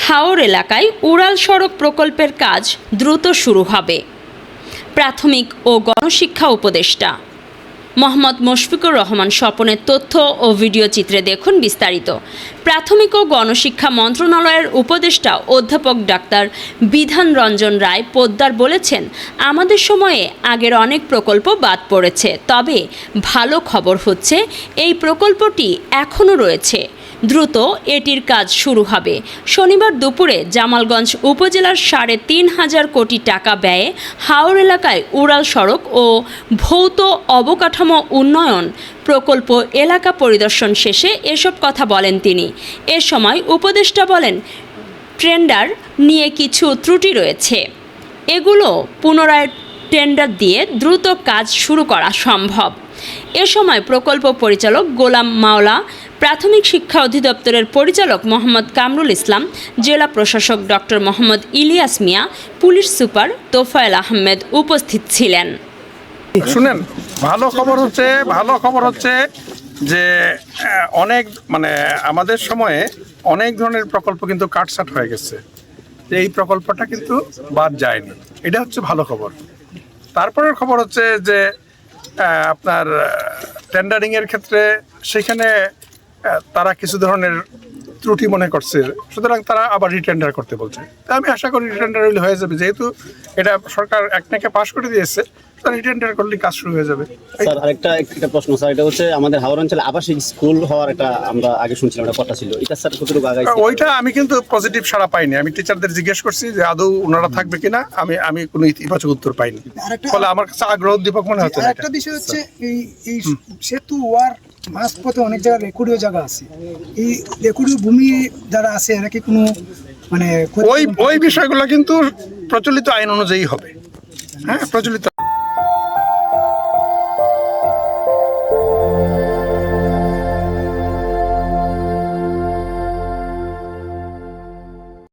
হাওর এলাকায় উড়াল সড়ক প্রকল্পের কাজ দ্রুত শুরু হবে। প্রাথমিক ও গণশিক্ষা উপদেষ্টা মোহাম্মদ মুশফিকুর রহমান স্বপনের তথ্য ও ভিডিও চিত্রে দেখুন বিস্তারিত। প্রাথমিক ও গণশিক্ষা মন্ত্রণালয়ের উপদেষ্টা অধ্যাপক ডাক্তার বিধান রঞ্জন রায় পোদ্দার বলেছেন, আমাদের সময়ে আগের অনেক প্রকল্প বাদ পড়েছে, তবে ভালো খবর হচ্ছে এই প্রকল্পটি এখনও রয়েছে। দ্রুত এটির কাজ শুরু হবে। শনিবার দুপুরে জামালগঞ্জ উপজেলার ৩.৫ কোটি টাকা ব্যয়ে হাওর এলাকায় উড়াল সড়ক ও ভৌত অবকাঠামো উন্নয়ন প্রকল্প এলাকা পরিদর্শন শেষে এসব কথা বলেন তিনি। এ সময় উপদেষ্টা বলেন, টেন্ডার নিয়ে কিছু ত্রুটি রয়েছে, এগুলো পুনরায় টেন্ডার দিয়ে দ্রুত কাজ শুরু করা সম্ভব। এ সময় প্রকল্প পরিচালক গোলাম মাওলা, প্রাথমিক শিক্ষা অধিদপ্তরের পরিচালক মোহাম্মদ কামরুল ইসলাম, জেলা প্রশাসক ডক্টর মোহাম্মদ ইলিয়াস মিয়া, পুলিশ সুপার তোফায়েল আহমেদ উপস্থিত ছিলেন। শুনেন, ভালো খবর হচ্ছে যে অনেক আমাদের সময়ে অনেক ধরনের প্রকল্প কিন্তু কাটছাট হয়ে গেছে, এই প্রকল্পটা কিন্তু বাদ যায়নি, এটা হচ্ছে ভালো খবর। তারপরের খবর হচ্ছে যে আপনার টেন্ডারিং এর ক্ষেত্রে সেখানে তারা কিছু ধরনের ত্রুটি মনে করছে, সুতরাং তারা আবার রিটেন্ডার করতে বলছে। আমি আশা করি রিটেন্ডার হয়ে যাবে, যেহেতু এটা সরকার একটাকে পাশ করে দিয়েছে, রিটেন্ডার করলে কাজ শুরু হয়ে যাবে। স্যার আরেকটা প্রশ্ন স্যার, এটা হচ্ছে আমাদের হাওর অঞ্চলে আবাসিক স্কুল হওয়ার একটা আমরা আগে শুনছিলাম একটা কথা ছিল, এটা স্যার কতটুকু আগাইছে? ওইটা আমি কিন্তু পজিটিভ সাড়া পাইনি। আমি টিচারদের জিজ্ঞেস করছি যে আদৌ ওনারা থাকবে কিনা, আমি কোনো ইতিবাচক উত্তর পাইনি। ফলে আমার কাছে আগ্রহ উদ্দীপক মনে হচ্ছে। একটা বিষয় হচ্ছে এই সেতু ওয়ার মাঝপথে অনেক জায়গায় রেকর্ডীয় জায়গা আছে, এই রেকর্ডীয় ভূমি যারা আছে এরা কি কোনো ওই বিষয়গুলো কিন্তু প্রচলিত আইন অনুযায়ী হবে। হ্যাঁ, প্রচলিত